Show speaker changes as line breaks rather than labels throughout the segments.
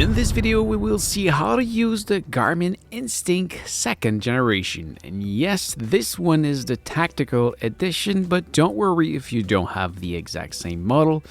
In this video, we will see how to use the Garmin Instinct 2nd generation. And yes, this one is the tactical edition, but don't worry if you don't have the exact same model.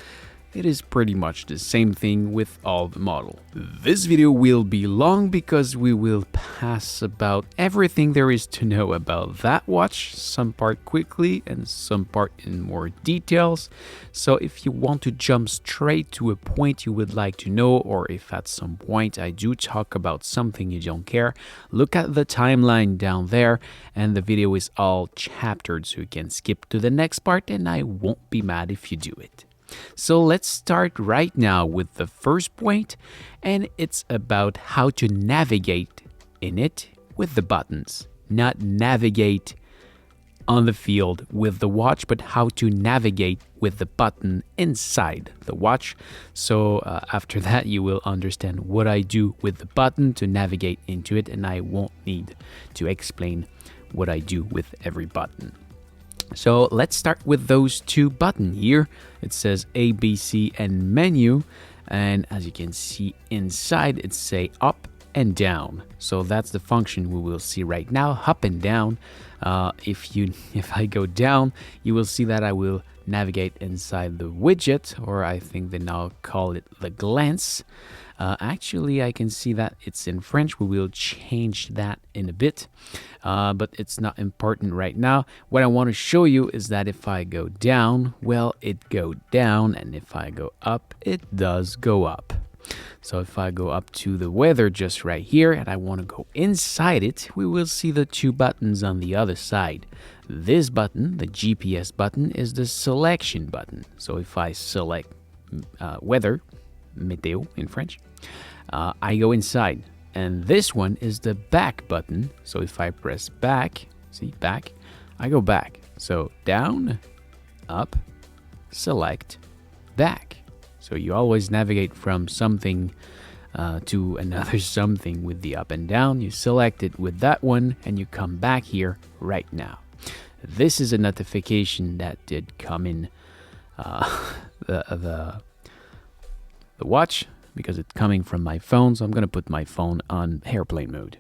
It is pretty much the same thing with all the model. This video will be long because we will pass about everything there is to know about that watch, some part quickly and some part in more details. So if you want to jump straight to a point you would like to know, or if at some point I do talk about something you don't care, look at the timeline down there and the video is all chaptered, so you can skip to the next part and I won't be mad if you do it. So let's start right now with the first point, and it's about how to navigate in it with the buttons. Not navigate on the field with the watch, but how to navigate with the button inside the watch. So after that, you will understand what I do with the button to navigate into it, and I won't need to explain what I do with every button. So let's start with those two buttons here. It says A, B, C, and menu. And as you can see inside, it says up and down. So that's the function we will see right now, up and down. If I go down, you will see that I will navigate inside the widget, or I think they now call it the glance. Actually, I can see that it's in French. We will change that in a bit, but it's not important right now. What I want to show you is that if I go down, well, it goes down, and if I go up, it does go up. So if I go up to the weather just right here and I want to go inside it, we will see the two buttons on the other side. This button, the GPS button, is the selection button. So if I select weather, météo in French, I go inside. And this one is the back button. So if I press back, see back, I go back. So down, up, select, back. So you always navigate from something to another something with the up and down. You select it with that one and you come back here right now. This is a notification that did come in the watch because it's coming from my phone. So I'm going to put my phone on airplane mode.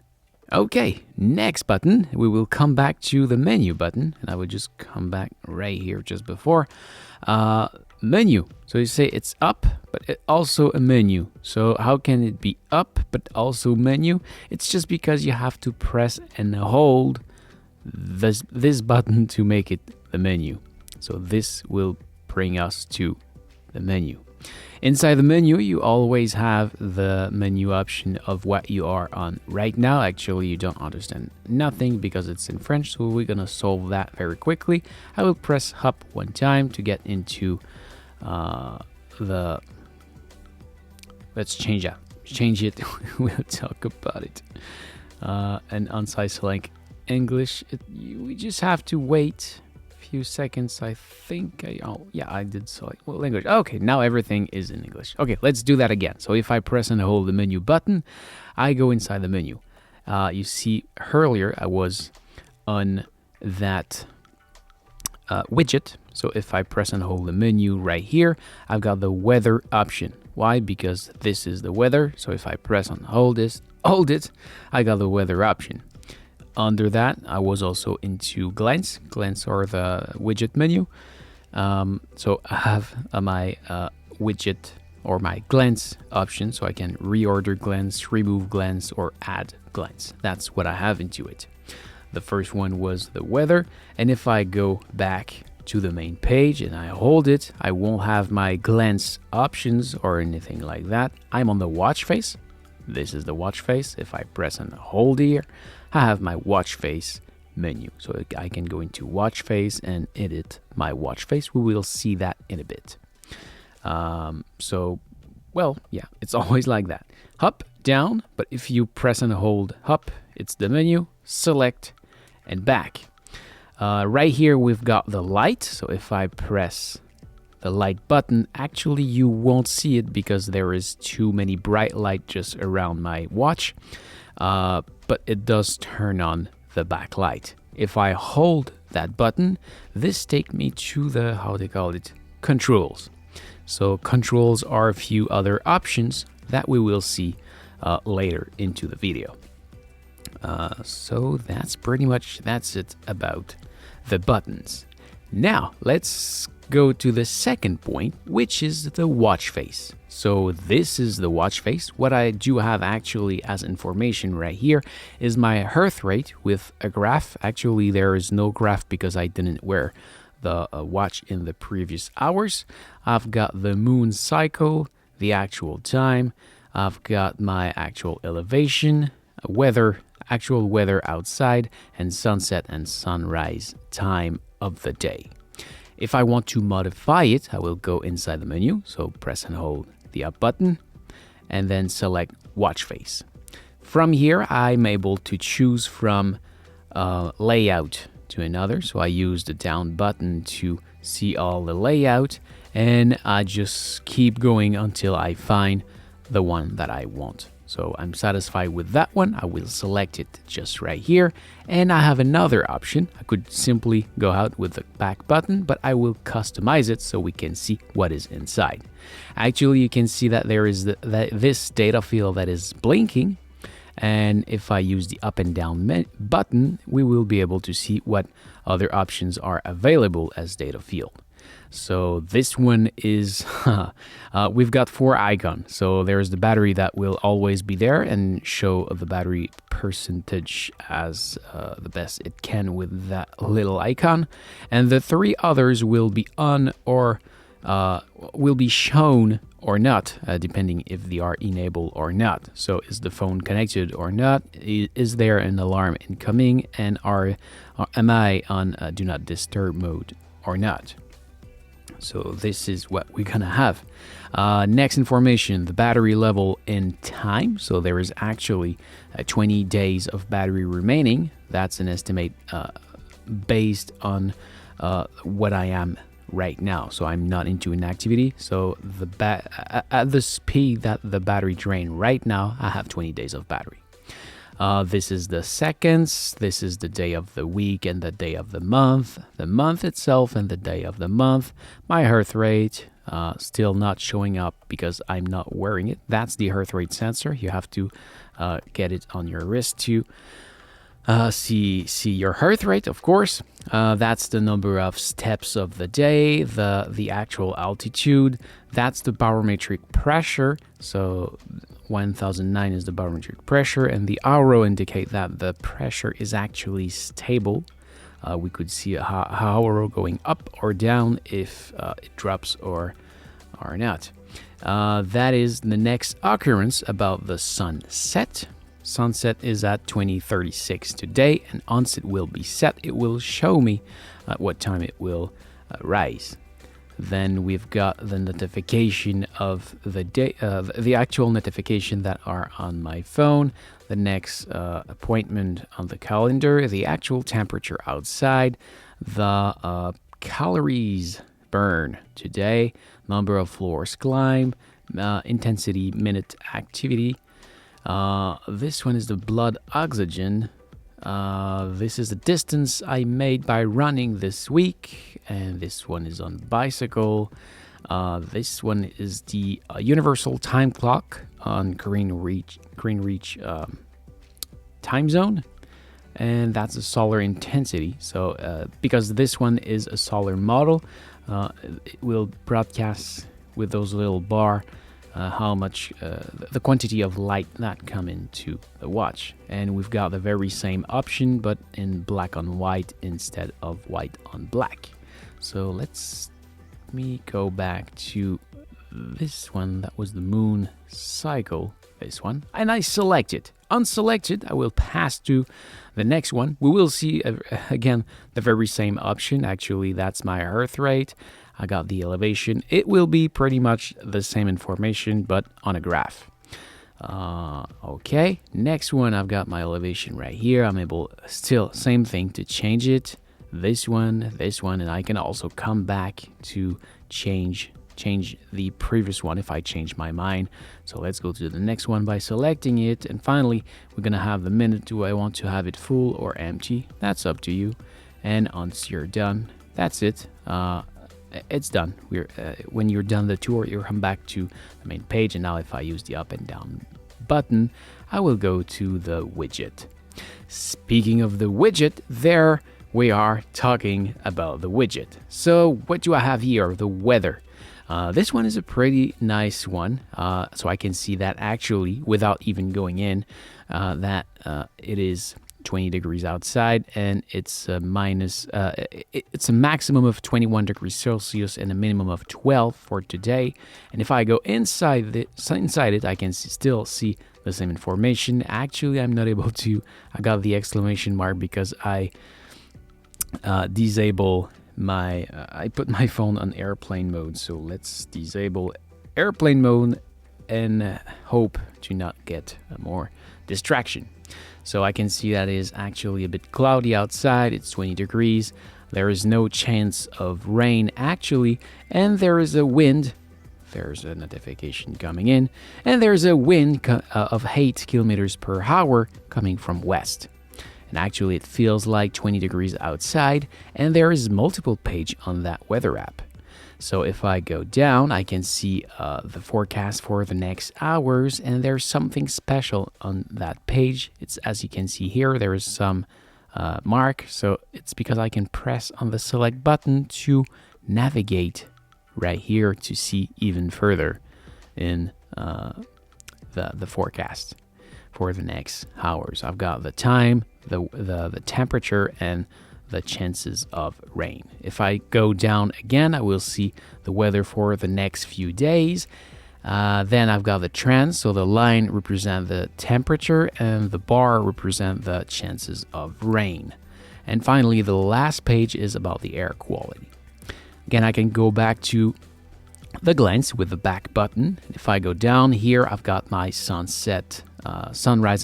Okay, next button, we will come back to the menu button, and I will just come back right here just before. Menu. So you say it's up, but it also a menu. So how can it be up but also menu? It's just because you have to press and hold this button to make it the menu. So this will bring us to the menu. Inside the menu, you always have the menu option of what you are on right now. Actually, you don't understand nothing because it's in French, so we're gonna solve that very quickly. I will press up one time to get into let's change it. We'll talk about it. And on site select English, we just have to wait few seconds. I think I did select English. Okay, now everything is in English. Okay, let's do that again. So if I press and hold the menu button, I go inside the menu. You see earlier I was on that widget. So if I press and hold the menu right here, I've got the weather option. Why? Because this is the weather. So if I press and hold it, I got the weather option. Under that, I was also into glance or the widget menu. So I have my widget or my glance option, so I can reorder glance, remove glance, or add glance. That's what I have into it. The first one was the weather, and if I go back to the main page and I hold it, I won't have my glance options or anything like that. I'm on the watch face. This is the watch face. If I press and hold here, I have my watch face menu. So I can go into watch face and edit my watch face. We will see that in a bit. It's always like that. Up, down, but if you press and hold up, it's the menu, select, and back. Right here, we've got the light. So if I press the light button, actually you won't see it because there is too many bright light just around my watch. But it does turn on the backlight. If I hold that button, this takes me to the, controls. So controls are a few other options that we will see later into the video. So that's pretty much it about the buttons. Now let's go to the second point, which is the watch face. So this is the watch face. What I do have actually as information right here is my heart rate with a graph. Actually, there is no graph because I didn't wear the watch in the previous hours. I've got the moon cycle, the actual time. I've got my actual elevation, weather, actual weather outside, and sunset and sunrise time of the day. If I want to modify it, I will go inside the menu. So press and hold the up button and then select watch face. From here, I'm able to choose from layout to another. So I use the down button to see all the layout, and I just keep going until I find the one that I want. So I'm satisfied with that one. I will select it just right here. And I have another option. I could simply go out with the back button, but I will customize it so we can see what is inside. Actually, you can see that there is this data field that is blinking. And if I use the up and down button, we will be able to see what other options are available as data field. So this one is, we've got 4 icons. So there's the battery that will always be there and show the battery percentage as the best it can with that little icon. And the 3 others will be on or will be shown or not, depending if they are enabled or not. So is the phone connected or not? Is there an alarm incoming? And am I on do not disturb mode or not? So this is what we're gonna have. Next information, the battery level in time. So there is actually 20 days of battery remaining. That's an estimate based on what I am right now. So I'm not into an activity. So at the speed that the battery drain right now, I have 20 days of battery. This is the seconds, this is the day of the week and the day of the month itself and the day of the month. My heart rate, still not showing up because I'm not wearing it. That's the heart rate sensor. You have to get it on your wrist to see your heart rate, of course. That's the number of steps of the day, the actual altitude. That's the barometric pressure. So 1009 is the barometric pressure, and the arrow indicate that the pressure is actually stable. We could see a arrow going up or down if it drops or not. That is the next occurrence about the sunset. Sunset is at 20:36 today, and onset will be set. It will show me at what time it will rise. Then we've got the notification of the day, the actual notification that are on my phone, the next appointment on the calendar, the actual temperature outside, the calories burned today, number of floors climbed, intensity minute activity. This one is the blood oxygen. This is the distance I made by running this week, and this one is on bicycle. This one is the universal time clock on Greenwich time zone, and that's the solar intensity. So because this one is a solar model, it will broadcast with those little bar how much the quantity of light that come into the watch. And we've got the very same option but in black on white instead of white on black. So let me go back to this one. That was the moon cycle, this one, and I select it. Unselected, I will pass to the next one. We will see again the very same option. Actually, that's my heart rate. I got the elevation. It will be pretty much the same information, but on a graph. Okay, next one, I've got my elevation right here. I'm able, still same thing, to change it. This one, and I can also come back to change the previous one if I change my mind. So let's go to the next one by selecting it. And finally, we're gonna have the minute. Do I want to have it full or empty? That's up to you. And once you're done, that's it. it's done. When you're done the tour, you come back to the main page. And now if I use the up and down button, I will go to the widget. Speaking of the widget, there we are talking about the widget. So what do I have here? The weather. This one is a pretty nice one. So I can see that actually without even going in, that it is 20 degrees outside, and it's a maximum of 21 degrees Celsius and a minimum of 12 for today. And if I go inside it, I can still see the same information. Actually, I'm not able to. I got the exclamation mark because I disable my. I put my phone on airplane mode. So let's disable airplane mode and hope to not get more distraction. So I can see that it is actually a bit cloudy outside. It's 20 degrees. There is no chance of rain actually, and there is a wind. There's a notification coming in, and there's a wind of 8 kilometers per hour coming from west. And actually it feels like 20 degrees outside, and there is multiple page on that weather app. So if I go down, I can see the forecast for the next hours, and there's something special on that page. It's, as you can see here, there is some mark. So it's because I can press on the select button to navigate right here to see even further in the forecast for the next hours. I've got the time, the temperature, and the chances of rain. If I go down again, I will see the weather for the next few days. Then I've got the trend, so the line represents the temperature and the bar represent the chances of rain. And finally, the last page is about the air quality. Again, I can go back to the glance with the back button. If I go down here, I've got my sunrise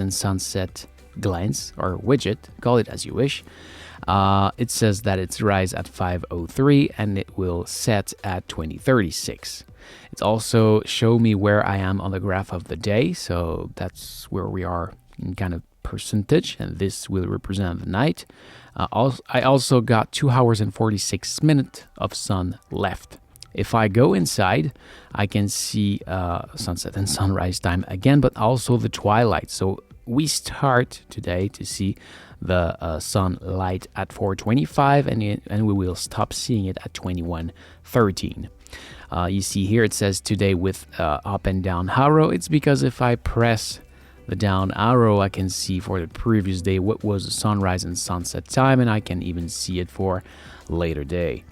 and sunset glance or widget, call it as you wish. It says that it's rise at 5:03 and it will set at 20:36. It's also show me where I am on the graph of the day, so that's where we are in kind of percentage, and this will represent the night. I also got 2 hours and 46 minutes of sun left. If I go inside, I can see sunset and sunrise time again, but also the twilight. So we start today to see the sunlight at 4:25, and we will stop seeing it at 21:13. You see here it says today with up and down arrow. It's because if I press the down arrow, I can see for the previous day what was the sunrise and sunset time, and I can even see it for later day.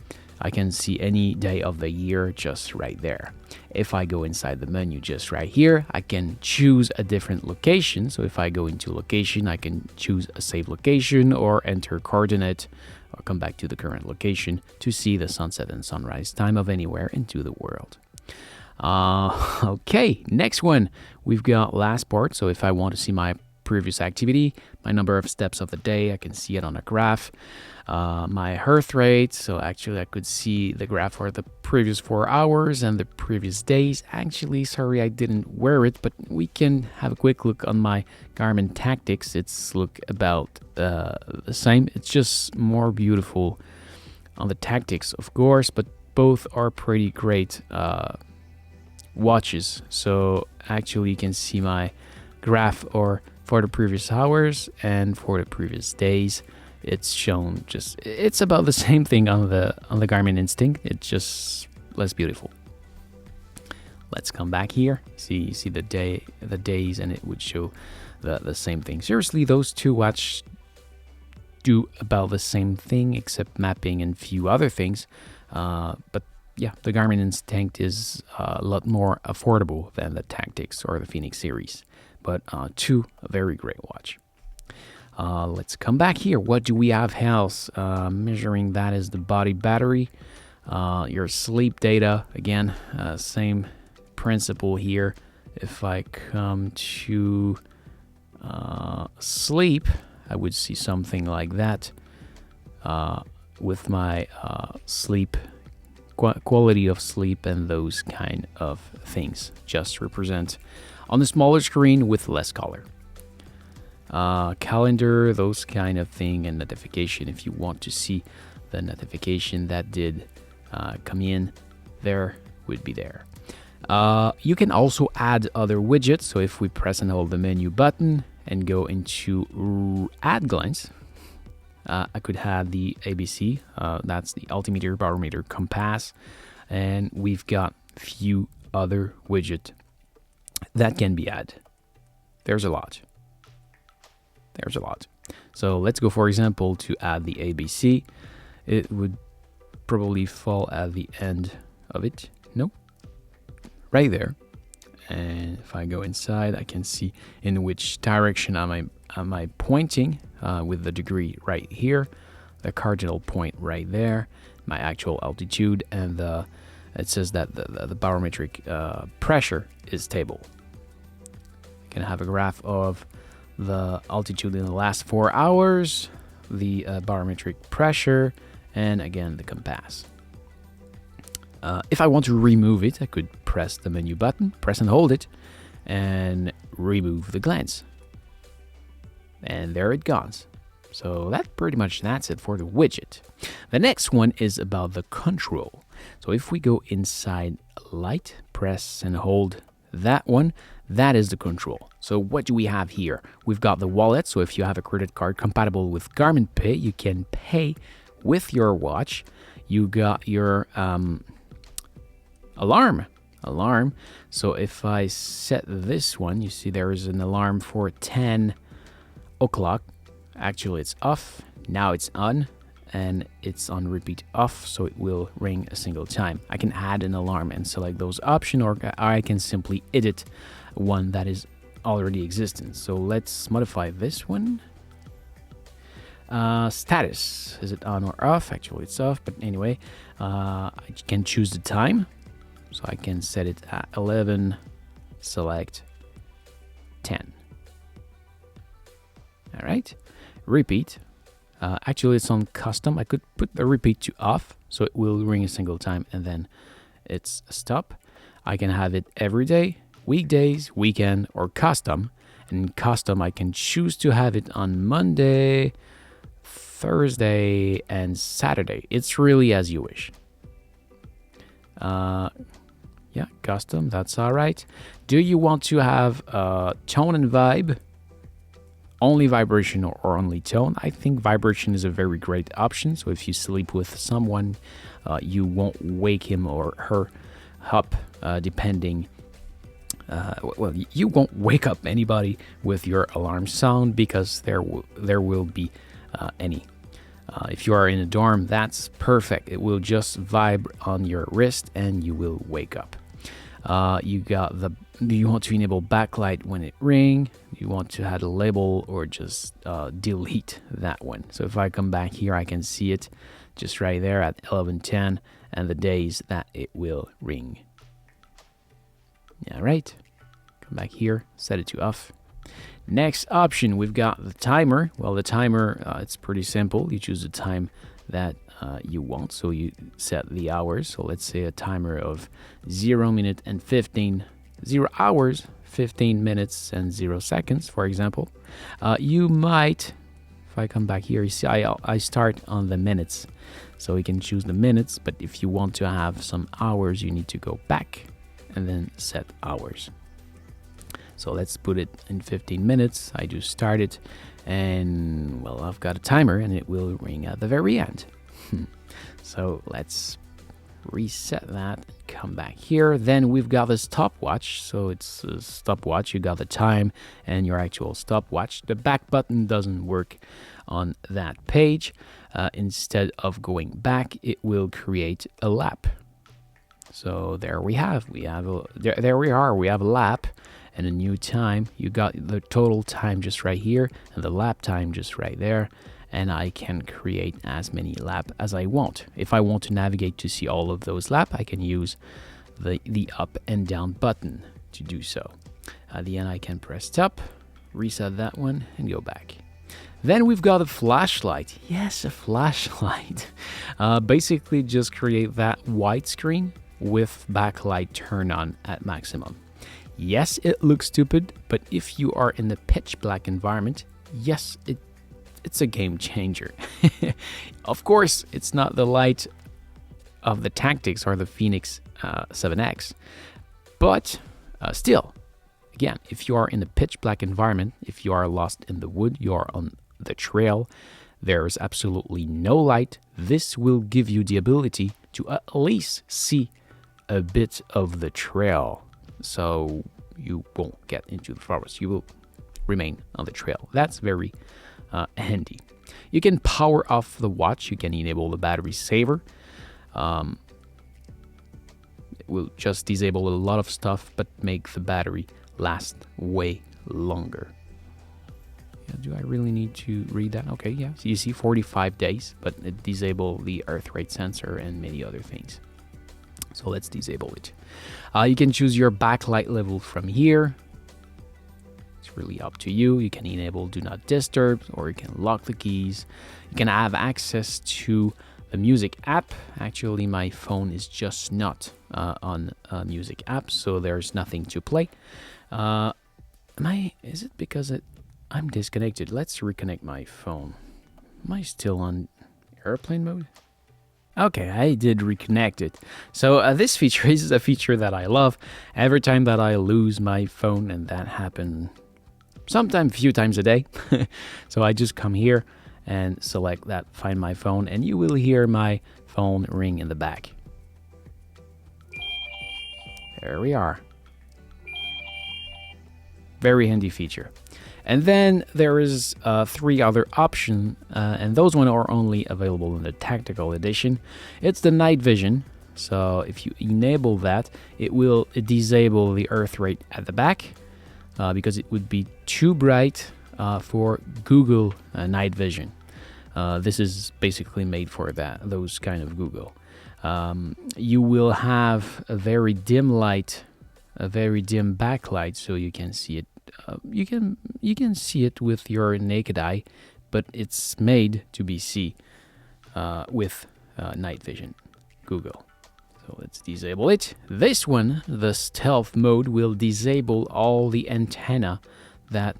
I can see any day of the year just right there. If I go inside the menu just right here, I can choose a different location. So if I go into location, I can choose a save location or enter coordinate or come back to the current location to see the sunset and sunrise time of anywhere into the world. Okay, next one. We've got last part. So if I want to see my previous activity, my number of steps of the day, I can see it on a graph. My heart rate, so actually I could see the graph for the previous 4 hours and the previous days. Actually, sorry, I didn't wear it, but we can have a quick look on my Garmin Tactics. It's look about the same. It's just more beautiful on the Tactics, of course, but both are pretty great watches. So actually you can see my graph or for the previous hours and for the previous days. It's shown it's about the same thing on the Garmin Instinct. It's just less beautiful. Let's come back here. See the days, and it would show the same thing. Seriously, those two watches do about the same thing except mapping and few other things. But yeah, the Garmin Instinct is a lot more affordable than the Tactics or the Phoenix series. But two, a very great watch. Let's come back here. What do we have else? Measuring that is the body battery. Your sleep data, again, same principle here. If I come to sleep, I would see something like that with my sleep, quality of sleep, and those kind of things. Just represent on the smaller screen with less color. Calendar, those kind of thing, and notification if you want to see the notification that did come in, there would be there. You can also add other widgets. So if we press and hold the menu button and go into add glance, I could have the ABC, that's the altimeter, barometer, compass, and we've got few other widgets that can be added. There's a lot. So let's go, for example, to add the ABC. It would probably fall at the end of it. Nope. Right there. And if I go inside, I can see in which direction am I pointing with the degree right here, the cardinal point right there, my actual altitude, and it says that the barometric pressure is stable. I can have a graph of the altitude in the last 4 hours, the barometric pressure, and again the compass. If I want to remove it, I could press the menu button, press and hold it, and remove the glance. And there it goes. So that's it for the widget. The next one is about the control. So if we go inside light, press and hold that one, that is the control. So what do we have here? We've got the wallet. So if you have a credit card compatible with Garmin Pay, you can pay with your watch. You got your alarm. So if I set this one, you see there is an alarm for 10 o'clock. Actually, it's off. Now it's on, and it's on repeat off, so it will ring a single time. I can add an alarm and select those options, or I can simply edit one that is already existent. So let's modify this one. Status, is it on or off? Actually, it's off, but anyway, I can choose the time. So I can set it at 11, select 10. All right, repeat. Actually, it's on custom. I could put the repeat to off, so it will ring a single time, and then it's a stop. I can have it every day, weekdays, weekend, or custom. And in custom, I can choose to have it on Monday, Thursday, and Saturday. It's really as you wish. Yeah, custom, that's all right. Do you want to have tone and vibe? Only vibration or only tone? I think vibration is a very great option. So if you sleep with someone, you won't wake him or her up, depending. Well, you won't wake up anybody with your alarm sound, because there will be any. If you are in a dorm, that's perfect. It will just vibrate on your wrist and you will wake up. You got do you want to enable backlight when it ring? Do you want to add a label, or just delete that one? So if I come back here, I can see it just right there at 11:10 and the days that it will ring. All right, come back here, set it to off. Next option, we've got the timer. Well, the timer, it's pretty simple. You choose the time that you want. So you set the hours. So let's say a timer of 0 minute and 0 hours, 15 minutes and 0 seconds, for example. You might, if I come back here, you see I start on the minutes. So you can choose the minutes, but if you want to have some hours, you need to go back and then set hours. So let's put it in 15 minutes. I just start it, and well, I've got a timer and it will ring at the very end. So let's reset that and come back here. Then we've got the stopwatch. So it's a stopwatch. You got the time and your actual stopwatch. The back button doesn't work on that page. Instead of going back, it will create a lap. So there we have. There we are. We have a lap and a new time. You got the total time just right here and the lap time just right there. And I can create as many lap as I want. If I want to navigate to see all of those lap, I can use the up and down button to do so. At the end, I can press top, reset that one, and go back. Then we've got a flashlight. Yes, a flashlight. Basically, just create that white screen with backlight turn on at maximum. Yes, it looks stupid, but if you are in the pitch black environment, yes, it's a game changer. Of course, it's not the light of the tactics are the Phoenix 7X. But still, again, if you are in a pitch black environment, if you are lost in the wood, you are on the trail, there is absolutely no light, this will give you the ability to at least see a bit of the trail. So you won't get into the forest. You will remain on the trail. That's very handy. You can power off the watch. You can enable the battery saver. It will just disable a lot of stuff, but make the battery last way longer. Yeah, do I really need to read that? Okay, yeah. So you see 45 days, but it disable the earth rate sensor and many other things. So let's disable it. You can choose your backlight level from here. It's really up to you. You can enable do not disturb, or you can lock the keys. You can have access to the music app. Actually, my phone is just not on a music app, so there's nothing to play. Is it because I'm disconnected? Let's reconnect my phone. Am I still on airplane mode? Okay, I did reconnect it. So this feature is a feature that I love. Every time that I lose my phone, and that happens sometimes a few times a day, so I just come here and select that, find my phone, and you will hear my phone ring in the back. There we are. Very handy feature. And then there is 3 other options, and those ones are only available in the tactical edition. It's the night vision. So if you enable that, it will disable the earth rate at the back because it would be too bright for Google night vision. This is basically made for those kind of Google. You will have a very dim light, a very dim backlight, so you can see it. You can see it with your naked eye, but it's made to be seen with night vision Google. So let's disable it. This one, the stealth mode, will disable all the antenna that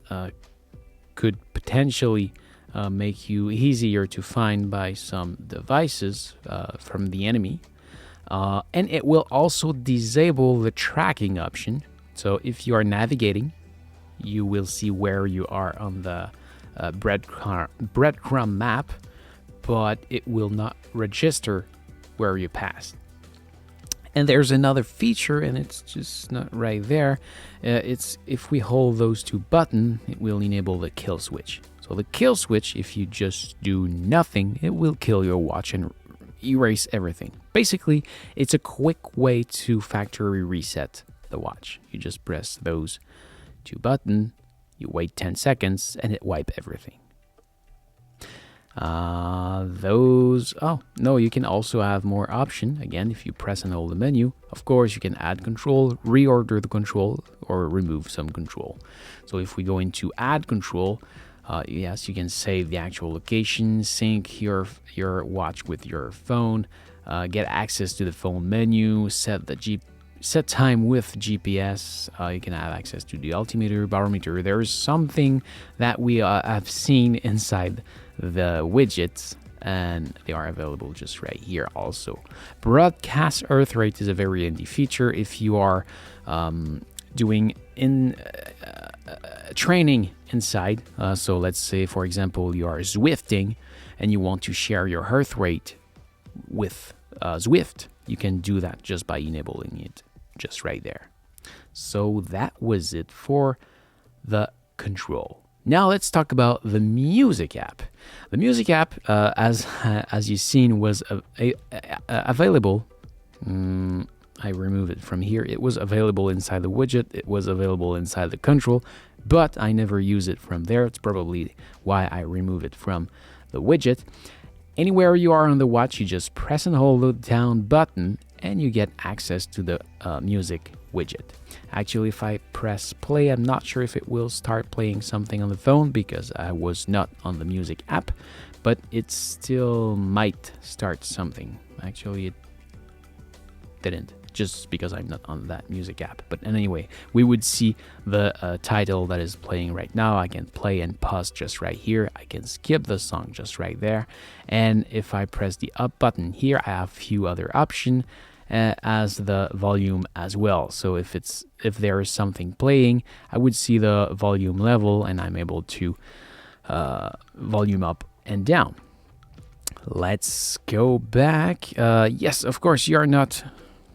could potentially make you easier to find by some devices from the enemy. And it will also disable the tracking option. So if you are navigating, you will see where you are on the breadcrumb map, but it will not register where you passed. And there's another feature, and it's just not right there. It's if we hold those 2 buttons, it will enable the kill switch. So the kill switch, if you just do nothing, it will kill your watch and erase everything. Basically, it's a quick way to factory reset the watch. You just press those 2 buttons, you wait 10 seconds, and it wipes everything. You can also have more option. Again, if you press and hold the menu, of course, you can add control, reorder the control, or remove some control. So if we go into add control, yes, you can save the actual location, sync your watch with your phone, get access to the phone menu, set time with GPS. You can have access to the altimeter, barometer. There is something that we have seen inside the widgets, and they are available just right here also. Broadcast earth rate is a very handy feature if you are doing training inside. So let's say, for example, you are Zwifting and you want to share your earth rate with Zwift. You can do that just by enabling it just right there. So that was it for the control. Now let's talk about the music app. The music app, as you've seen, was available. I removed it from here. It was available inside the widget. It was available inside the control, but I never use it from there. It's probably why I remove it from the widget. Anywhere you are on the watch, you just press and hold the down button and you get access to the music widget. Actually, if I press play, I'm not sure if it will start playing something on the phone because I was not on the music app, but it still might start something. Actually, it didn't. just because I'm not on that music app. But anyway, we would see the title that is playing right now. I can play and pause just right here. I can skip the song just right there. And if I press the up button here, I have a few other options as the volume as well. So if there is something playing, I would see the volume level, and I'm able to volume up and down. Let's go back. Yes, of course, you're not.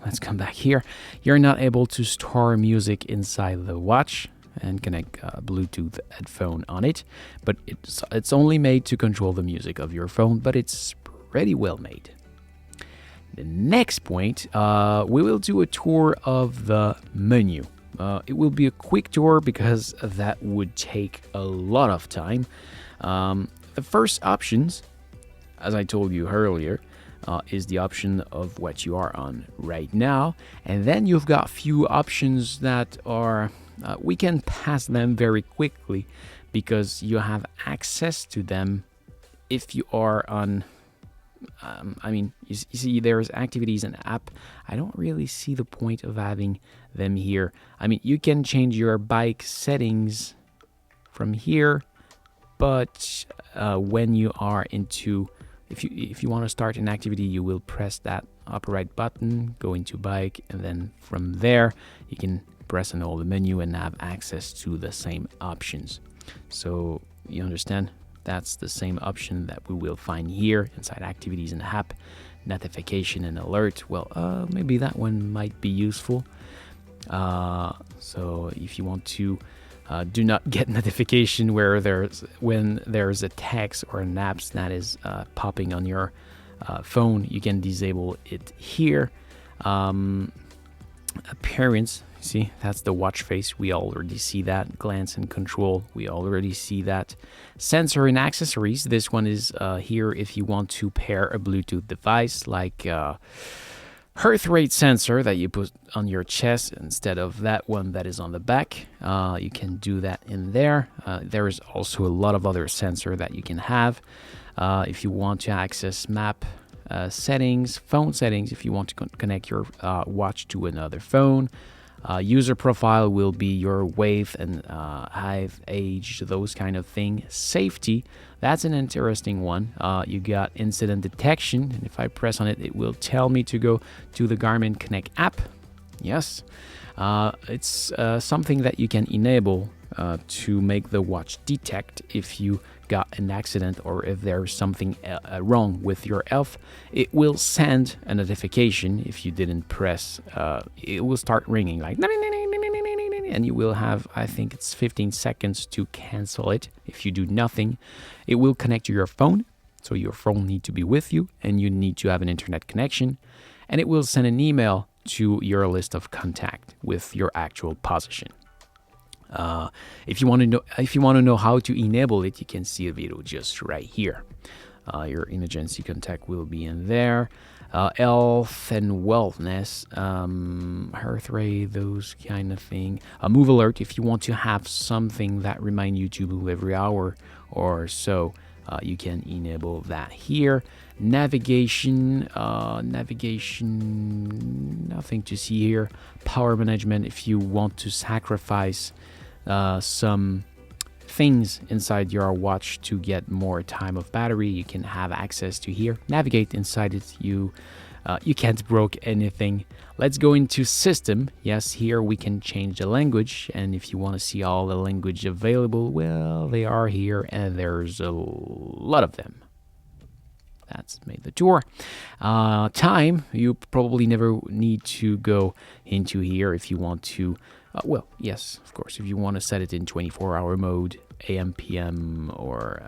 Let's come back here. You're not able to store music inside the watch and connect a Bluetooth headphone on it, but it's only made to control the music of your phone, but it's pretty well made. The next point, we will do a tour of the menu. It will be a quick tour because that would take a lot of time. The first options, as I told you earlier, is the option of what you are on right now. And then you've got few options that are, we can pass them very quickly because you have access to them if you are on, you see there's activities and app. I don't really see the point of having them here. You can change your bike settings from here, but when you are into, if you want to start an activity, you will press that upper right button, go into bike, and then from there you can press on all the menu and have access to the same options. So you understand? That's the same option that we will find here inside activities and app, notification and alert. Well, maybe that one might be useful. So if you want to do not get notification when there's a text or an app that is popping on your phone, you can disable it here. Appearance, see, that's the watch face. We already see that. Glance and control, we already see that. Sensor and accessories, this one is here if you want to pair a Bluetooth device like heart rate sensor that you put on your chest instead of that one that is on the back. You can do that in there. There is also a lot of other sensor that you can have. If you want to access map settings, phone settings, if you want to connect your watch to another phone. User profile will be your weight and height, age, those kind of thing. Safety, that's an interesting one. You got incident detection, and if I press on it, it will tell me to go to the Garmin Connect app. Yes, it's something that you can enable to make the watch detect if you got an accident or if there's something wrong with your health. It will send a notification if you didn't press. It will start ringing like, and you will have, I think it's 15 seconds to cancel it. If you do nothing, it will connect to your phone. So your phone needs to be with you and you need to have an internet connection, and it will send an email to your list of contact with your actual position. If you want to know how to enable it, you can see a video just right here. Your emergency contact will be in there. Health and wellness, heart rate, those kind of thing. Move alert, if you want to have something that remind you to move every hour or so, you can enable that here. Navigation, nothing to see here. Power management, if you want to sacrifice some things inside your watch to get more time of battery, you can have access to here. Navigate inside it, you can't broke anything. Let's go into system. Yes, here we can change the language, and if you want to see all the language available, well, they are here and there's a lot of them. That's made the tour. Time, you probably never need to go into here if you want to. Well, yes, of course, if you want to set it in 24-hour mode, AM, PM, or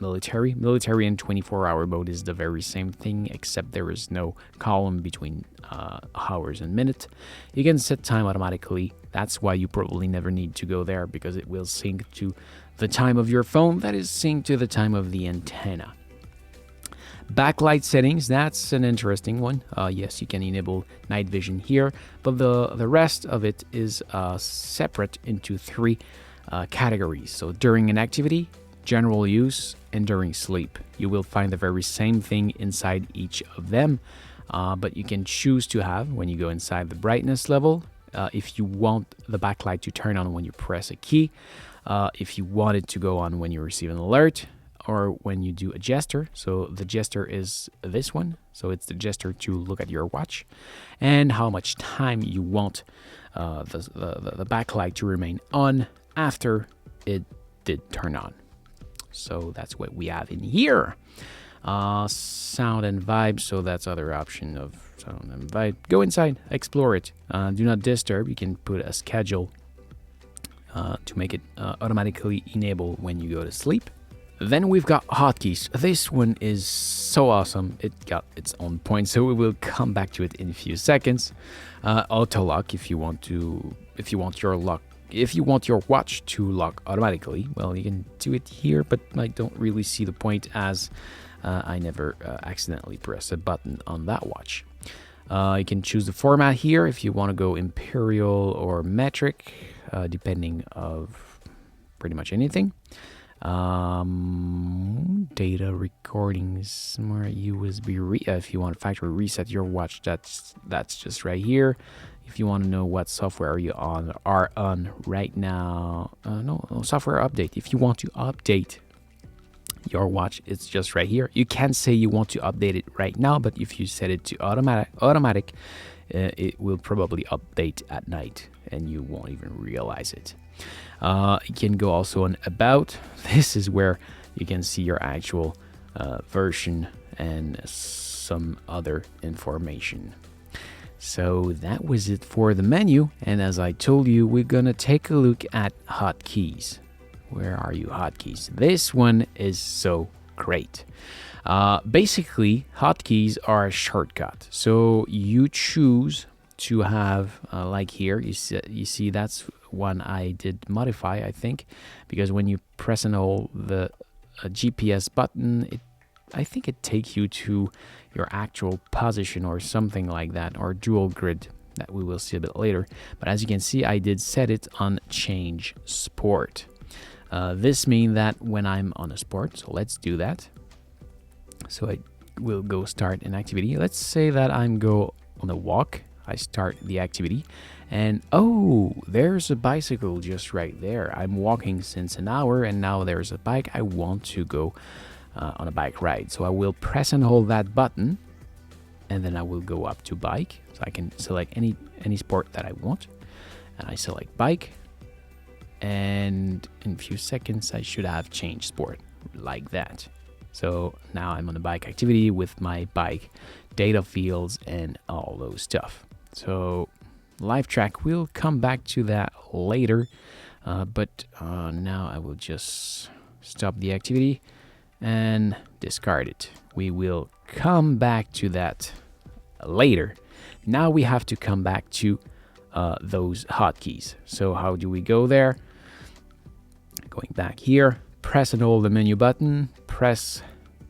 military. Military and 24-hour mode is the very same thing, except there is no column between hours and minutes. You can set time automatically. That's why you probably never need to go there, because it will sync to the time of your phone. That is synced to the time of the antenna. Backlight settings, that's an interesting one. Yes, you can enable night vision here, but the rest of it is separate into three categories. So during an activity, general use, and during sleep. You will find the very same thing inside each of them. but you can choose to have, when you go inside the brightness level, if you want the backlight to turn on when you press a key, if you want it to go on when you receive an alert, or when you do a gesture. So the gesture is this one. So it's the gesture to look at your watch, and how much time you want the backlight to remain on after it did turn on. So that's what we have in here. Sound and vibe. So that's other option of sound and vibe. Go inside, explore it. Do not disturb. You can put a schedule to make it automatically enable when you go to sleep. Then we've got hotkeys. This one is so awesome. It got its own point, so we will come back to it in a few seconds. Auto lock if you want your watch to lock automatically. Well, you can do it here, but I don't really see the point, as I never accidentally press a button on that watch. You can choose the format here if you want to go imperial or metric, depending of pretty much anything. Data recordings, more USB if you want to factory reset your watch, that's just right here. If you want to know what software you are on right now, no software update. If you want to update your watch, it's just right here. You can say you want to update it right now, but if you set it to automatic, it will probably update at night and you won't even realize it. You can go also on about. This is where you can see your actual version and some other information. So that was it for the menu, and as I told you, we're gonna take a look at hotkeys. Where are you, hotkeys? This one is so great. Basically, hotkeys are a shortcut. So you choose to have, like here, you see that's one I did modify, I think, because when you press and hold the GPS button, I think it takes you to your actual position or something like that, or dual grid, that we will see a bit later. But as you can see, I did set it on change sport. This means that when I'm on a sport, so let's do that. So I will go start an activity. Let's say that I'm go on a walk. I start the activity, and oh, there's a bicycle just right there. I'm walking since an hour, and now there's a bike. I want to go on a bike ride. So I will press and hold that button, and then I will go up to bike. So I can select any sport that I want, and I select bike, and in a few seconds I should have changed sport like that. So now I'm on the bike activity with my bike data fields and all those stuff. So live track, we'll come back to that later, but now I will just stop the activity and discard it. We will come back to that later. Now we have to come back to those hotkeys. So how do we go there? Going back here, press and hold the menu button, press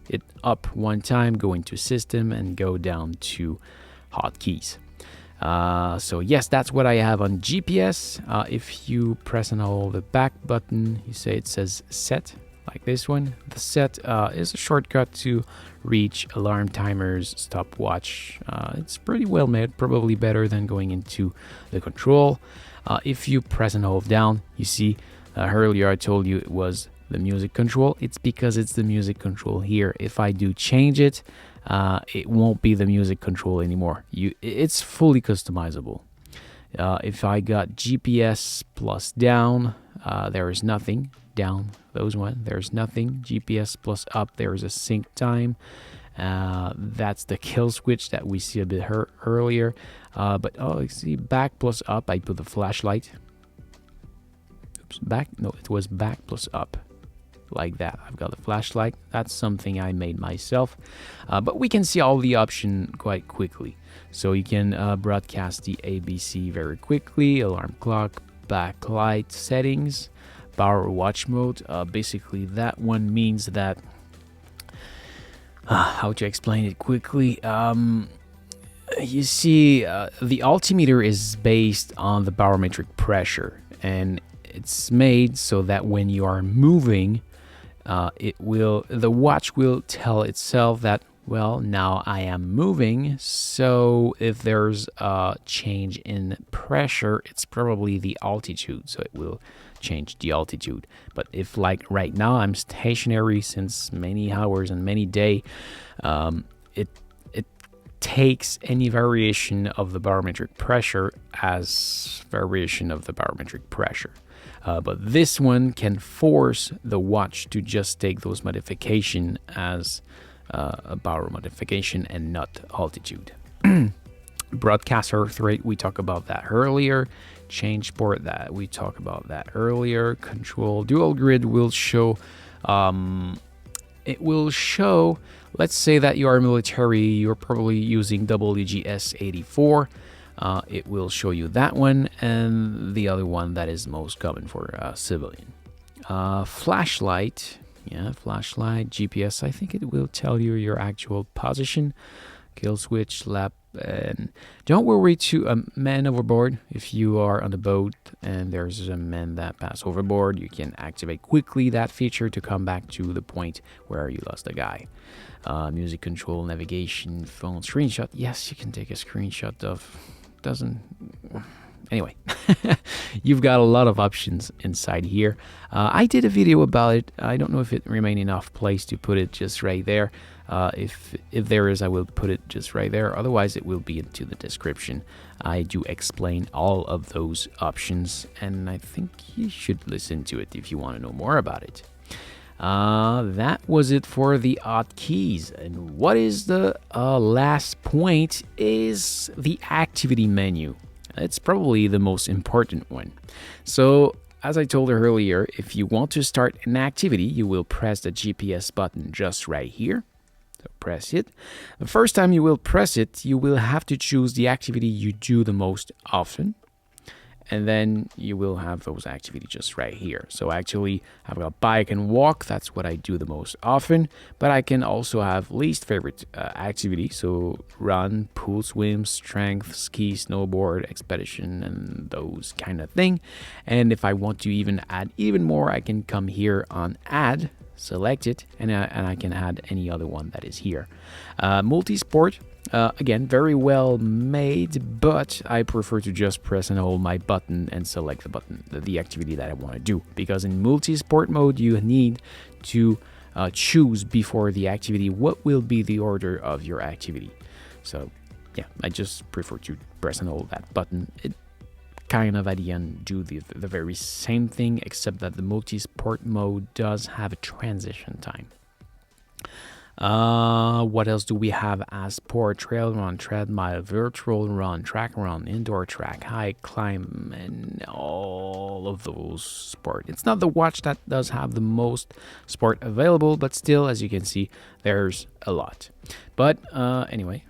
it up one time, go into system and go down to hotkeys. So yes, that's what I have on GPS. If you press and hold the back button, you say it says set, like this one. The set is a shortcut to reach alarm timers, stopwatch. It's pretty well made, probably better than going into the control. If you press and hold down, you see earlier I told you it was the music control. It's because it's the music control here. If I do change it, it won't be the music control anymore. It's fully customizable. If I got GPS plus down, there is nothing. Down, those one, there's nothing. GPS plus up, there is a sync time. That's the kill switch that we see a bit earlier. But you see back plus up, I put the flashlight. Oops, back, no, it was back plus up. Like that, I've got the flashlight. That's something I made myself, but we can see all the options quite quickly. So you can broadcast the ABC very quickly, alarm clock, backlight settings, power watch mode. Basically that one means that how to explain it quickly, you see the altimeter is based on the barometric pressure, and it's made so that when you are moving, the watch will tell itself that Well, now I am moving, so if there's a change in pressure, it's probably the altitude, so it will change the altitude. But if, like right now, I'm stationary since many hours and many days, it takes any variation of the barometric pressure as variation of the barometric pressure. But this one can force the watch to just take those modification as a baro modification and not altitude. Broadcast earth rate, we talked about that earlier. Change port, that we talked about that earlier. Control dual grid will show, it will show, let's say that you are military, you're probably using WGS84. It will show you that one, and the other one that is most common for civilian. Flashlight, flashlight, GPS, I think it will tell you your actual position. Kill switch, lap, and don't worry to a man overboard. If you are on the boat and there's a man that pass overboard, you can activate quickly that feature to come back to the point where you lost the guy. Music control, navigation, phone, screenshot. Yes, you can take a screenshot of, anyway. You've got a lot of options inside here. I did a video about it. I don't know if it remain enough place to put it just right there. If there is, I will put it just right there. Otherwise, it will be into the description. I do explain all of those options, and I think you should listen to it if you want to know more about it. That was it for the hotkeys. And what is the last point is the activity menu. It's probably the most important one. So, as I told you earlier, if you want to start an activity, you will press the GPS button just right here. So press it. The first time you will press it, you will have to choose the activity you do the most often. And then you will have those activities just right here. So actually, I've got bike and walk. That's what I do the most often. But I can also have least favorite activity. So run, pool, swim, strength, ski, snowboard, expedition, and those kind of thing. And if I want to even add even more, I can come here on add, select it, and I can add any other one that is here. Multi-sport. Again, very well made, but I prefer to just press and hold my button and select the button, the activity that I want to do. Because in multi-sport mode, you need to choose before the activity what will be the order of your activity. So, yeah, I just prefer to press and hold that button. It kind of at the end do the very same thing, except that the multi-sport mode does have a transition time. What else do we have as sport? Trail run, treadmill, virtual run, track run, indoor track, hike, climb, and all of those sport. It's not the watch that does have the most sport available, but still, as you can see, there's a lot. But anyway,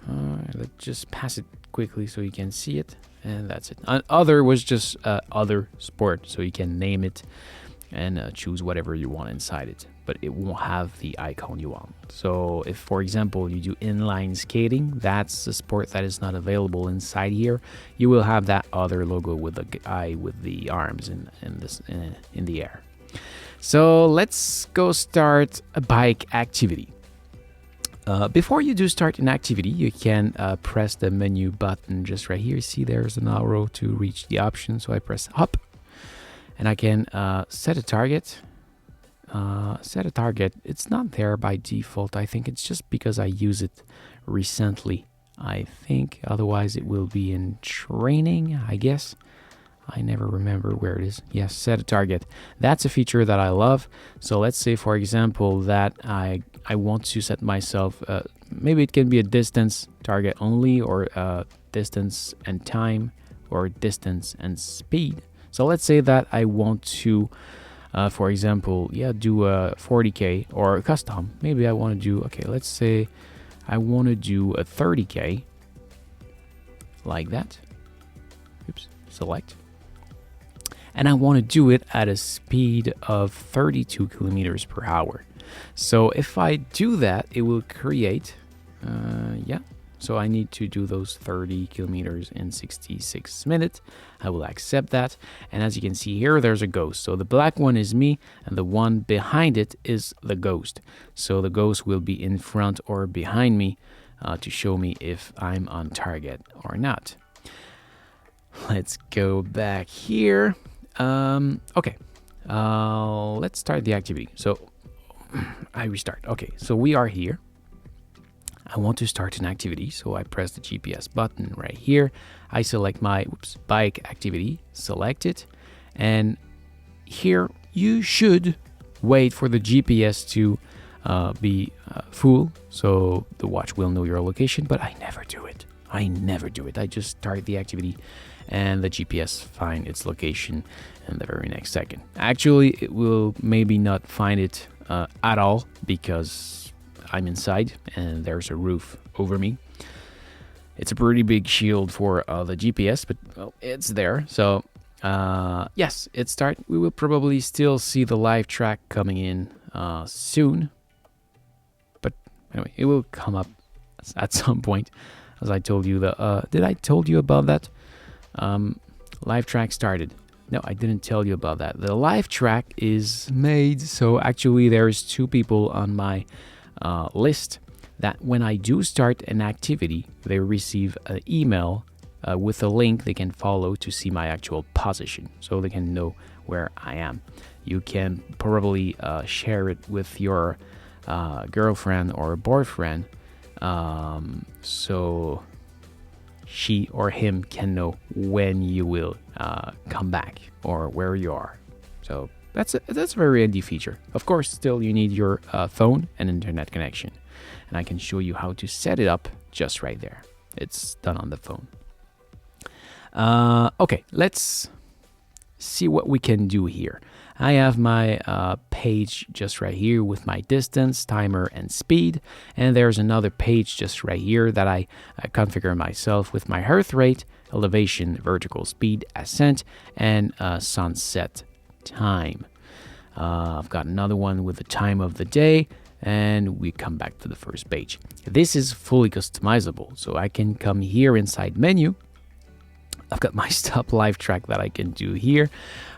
let's just pass it quickly so you can see it, and that's it. Other was just other sport, so you can name it and choose whatever you want inside it, but it won't have the icon you want. So if, for example, you do inline skating, that's a sport that is not available inside here. You will have that other logo with the guy with the arms in the air. So let's go start a bike activity. Before you do start an activity, you can press the menu button just right here. See, there's an arrow to reach the option. So I press up. And I can set a target. It's not there by default. I think it's just because I use it recently. I think otherwise it will be in training, I guess. I never remember where it is. Yes, set a target. That's a feature that I love. So let's say, for example, that I want to set myself, maybe it can be a distance target only, or distance and time, or distance and speed. So let's say that I want to, for example, do a 40K or a custom. Maybe I want to do, okay, let's say I want to do a 30K like that. Oops, select. And I want to do it at a speed of 32 kilometers per hour. So if I do that, it will create, So I need to do those 30 kilometers in 66 minutes. I will accept that. And as you can see here, there's a ghost. So the black one is me, and the one behind it is the ghost. So the ghost will be in front or behind me to show me if I'm on target or not. Let's go back here. Okay. Let's start the activity. So I restart. Okay, so we are here. I want to start an activity, so I press the GPS button right here. I select my bike activity, select it, and here you should wait for the GPS to be full, so the watch will know your location, but I never do it. I just start the activity and the GPS find its location in the very next second. Actually, it will maybe not find it at all because I'm inside and there's a roof over me. It's a pretty big shield for the GPS, but well, it's there. So yes, it starts. We will probably still see the live track coming in soon, but anyway, it will come up at some point. As I told you, did I told you about that? Live track started. No, I didn't tell you about that. The live track is made, so actually there's 2 people on my list that when I do start an activity, they receive an email with a link they can follow to see my actual position, so they can know where I am. You can probably share it with your girlfriend or boyfriend, so she or him can know when you will come back or where you are. So that's a very handy feature. Of course, still you need your phone and internet connection, and I can show you how to set it up just right there. It's done on the phone. Okay, let's see what we can do here. I have my page just right here with my distance, timer, and speed. And there's another page just right here that I configure myself with my hearth rate, elevation, vertical speed, ascent, and sunset time. I've got another one with the time of the day, and we come back to the first page. This is fully customizable, so I can come here inside menu. I've got my stop live track that I can do here,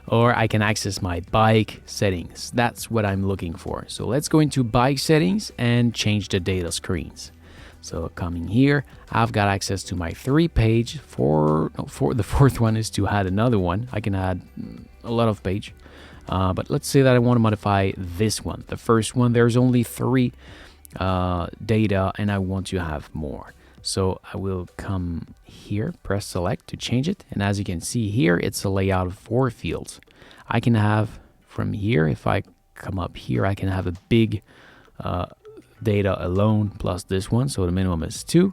or I can access my bike settings. That's what I'm looking for. So let's go into bike settings and change the data screens. So coming here, I've got access to my 3 page. For the 4th one is to add another one. I can add a lot of page, but let's say that I want to modify this one. The first one, there's only 3 data, and I want to have more. So I will come here, press select to change it. And as you can see here, it's a layout of 4 fields. I can have from here, if I come up here, I can have a big data alone plus this one. So the minimum is 2.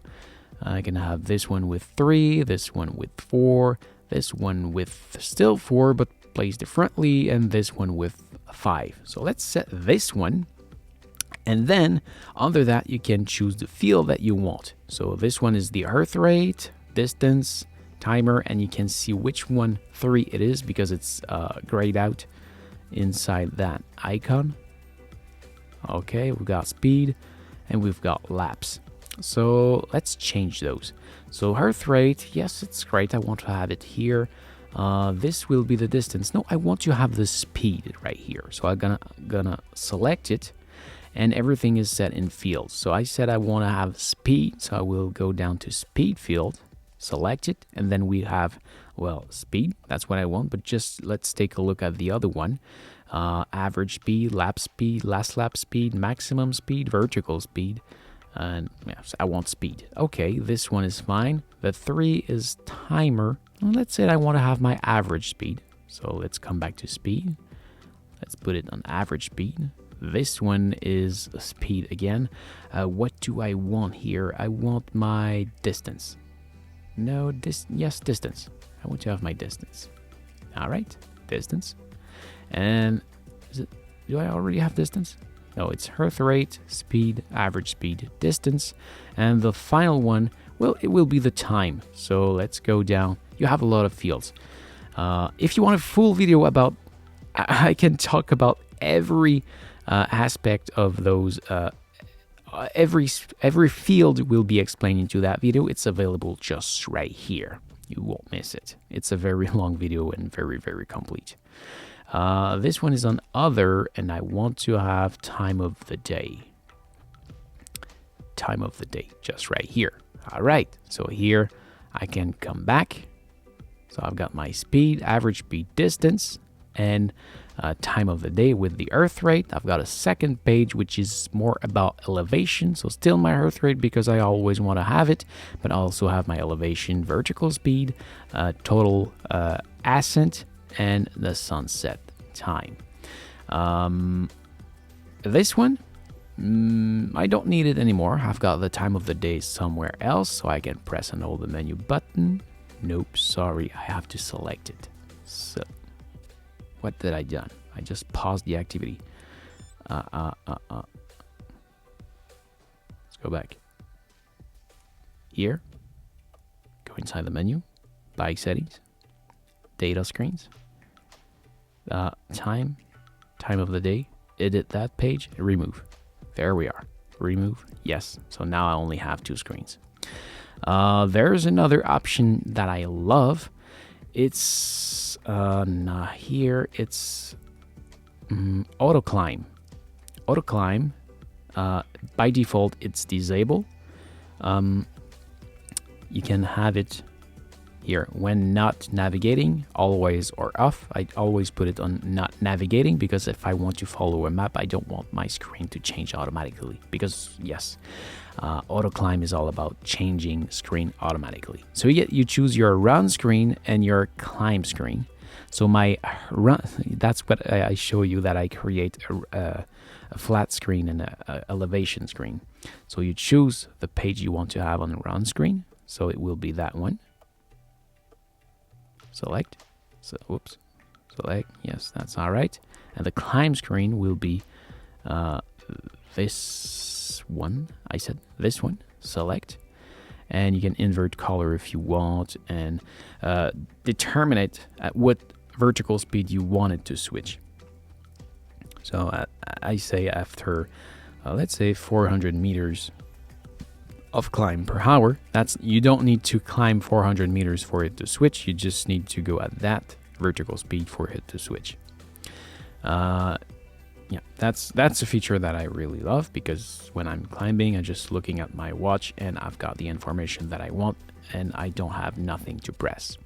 I can have this one with 3, this one with 4, this one with still 4, but placed differently, and this one with 5. So let's set this one. And then under that, you can choose the field that you want. So this one is the hearth rate, distance, timer, and you can see which one 3 it is because it's grayed out inside that icon. Okay, we've got speed and we've got laps. So let's change those. So hearth rate, yes, it's great. I want to have it here. This will be the distance. No, I want to have the speed right here. So I'm gonna select it. And everything is set in fields. So I said I want to have speed, so I will go down to speed field, select it, and then we have, well, speed. That's what I want, but just let's take a look at the other one. Average speed, lap speed, last lap speed, maximum speed, vertical speed, and yes, I want speed. Okay, this one is fine. The 3 is timer. Let's say I want to have my average speed. So let's come back to speed. Let's put it on average speed. This one is speed again. What do I want here? I want my distance. No, yes, distance. I want to have my distance. All right, distance. And do I already have distance? No, it's hearth rate, speed, average speed, distance. And the final one, well, it will be the time. So let's go down. You have a lot of fields. If you want a full video about, I can talk about every aspect of those every field will be explained into that video. It's available just right here. You won't miss it. It's a very long video and very, very complete. This one is on other, and I want to have time of the day. Time of the day, just right here. All right, so here I can come back. So I've got my speed, average speed, distance, and time of the day with the earth rate. I've got a second page which is more about elevation, so still my earth rate because I always want to have it, but I also have my elevation, vertical speed, total ascent, and the sunset time. This one, I don't need it anymore. I've got the time of the day somewhere else, so I can press and hold the menu button. Nope, sorry, I have to select it. So what did I done? I just paused the activity. Let's go back. Here, go inside the menu, bike settings, data screens, time of the day, edit that page, remove. There we are. Remove, yes. So now I only have 2 screens. There's another option that I love. It's not here. It's auto climb. Auto climb. By default, it's disabled. You can have it here when not navigating, always or off. I always put it on not navigating because if I want to follow a map, I don't want my screen to change automatically. Because yes, auto climb is all about changing screen automatically. So you choose your run screen and your climb screen. So my run, that's what I show you, that I create a flat screen and a elevation screen. So you choose the page you want to have on the run screen. So it will be that one. Select. So, whoops. Select. Yes, that's all right. And the climb screen will be this one. I said this one. Select. And you can invert color if you want, and determine it at what vertical speed you want it to switch. So I say after, let's say 400 meters of climb per hour. That's, you don't need to climb 400 meters for it to switch. You just need to go at that vertical speed for it to switch. Yeah, that's a feature that I really love, because when I'm climbing, I'm just looking at my watch and I've got the information that I want and I don't have nothing to press.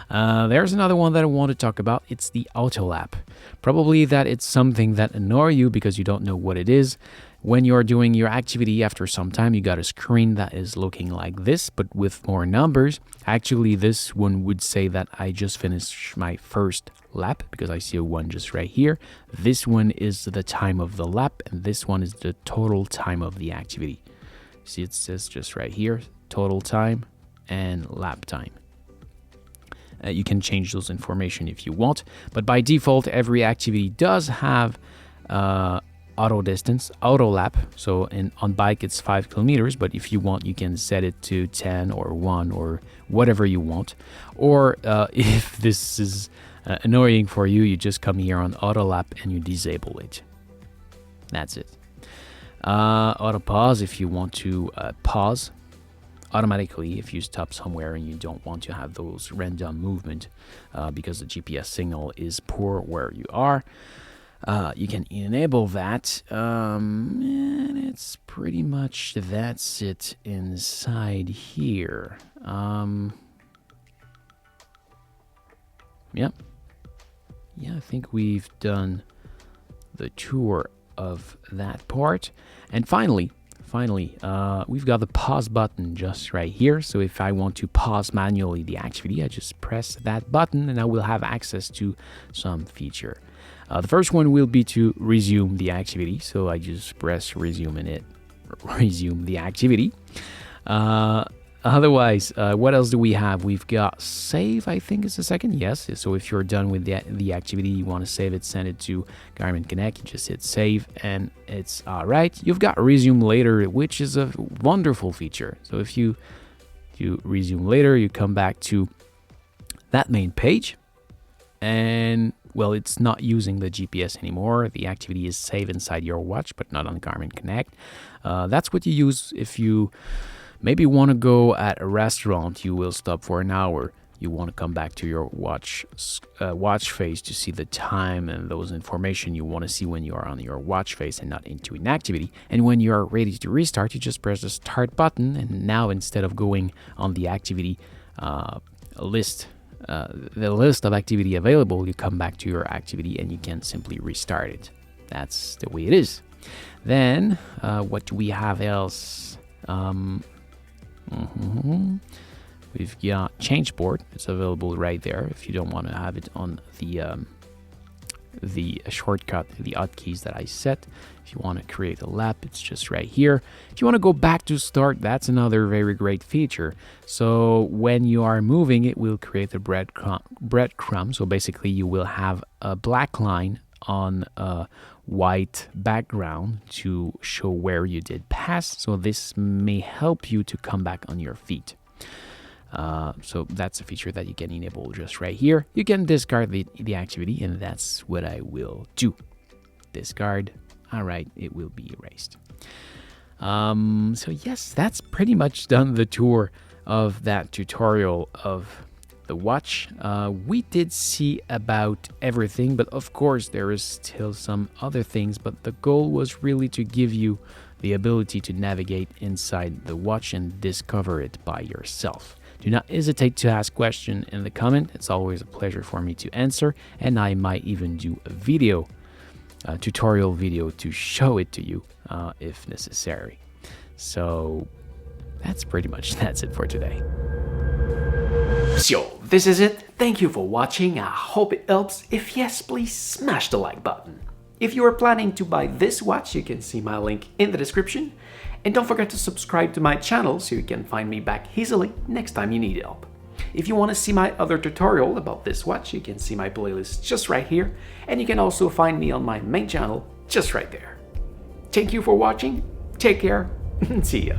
There's another one that I want to talk about. It's the auto lap. Probably that it's something that annoys you because you don't know what it is. When you're doing your activity, after some time, you got a screen that is looking like this, but with more numbers. Actually, this one would say that I just finished my first lap, because I see a 1 just right here. This one is the time of the lap, and this one is the total time of the activity. See, it says just right here, total time and lap time. You can change those information if you want, but by default, every activity does have auto distance, auto lap. So on bike it's 5 kilometers, but if you want, you can set it to 10 or 1 or whatever you want. Or if this is annoying for you, you just come here on auto lap and you disable it. That's it. Auto pause, if you want to pause automatically if you stop somewhere and you don't want to have those random movement because the GPS signal is poor where you are. You can enable that, and it's pretty much, that's it inside here. Yeah, I think we've done the tour of that part. And finally, we've got the pause button just right here. So if I want to pause manually the activity, I just press that button and I will have access to some feature. The first one will be to resume the activity. So I just press resume and it resume the activity. Otherwise, what else do we have? We've got save, I think is the second. Yes. So if you're done with the activity, you want to save it, send it to Garmin Connect, you just hit save and it's all right. You've got resume later, which is a wonderful feature. So if you resume later, you come back to that main page. And well, it's not using the GPS anymore. The activity is saved inside your watch, but not on Garmin Connect. That's what you use if you maybe want to go at a restaurant. You will stop for an hour. You want to come back to your watch face to see the time and those information you want to see when you are on your watch face and not into an activity. And when you are ready to restart, you just press the start button. And now instead of going on the activity list, the list of activity available, you come back to your activity and you can simply restart it. That's the way it is. Then what do we have else? We've got change board. It's available right there if you don't want to have it on the shortcut, the hotkeys that I set. If you want to create a lap, it's just right here. If you want to go back to start, that's another very great feature. So when you are moving, it will create a breadcrumb. So basically you will have a black line on a white background to show where you did pass. So this may help you to come back on your feet. So that's a feature that you can enable just right here. You can discard the activity, and that's what I will do. Discard. All right, it will be erased. So yes, that's pretty much done the tour of that tutorial of the watch. We did see about everything, but of course there is still some other things, but the goal was really to give you the ability to navigate inside the watch and discover it by yourself. Do not hesitate to ask questions in the comment. It's always a pleasure for me to answer, and I might even do a tutorial video to show it to you if necessary. So that's it for today. So this is it. Thank you for watching. I hope it helps. If yes, please smash the like button. If you are planning to buy this watch, you can see my link in the description. And don't forget to subscribe to my channel so you can find me back easily next time you need help. If you want to see my other tutorial about this watch, you can see my playlist just right here. And you can also find me on my main channel just right there. Thank you for watching. Take care and see ya.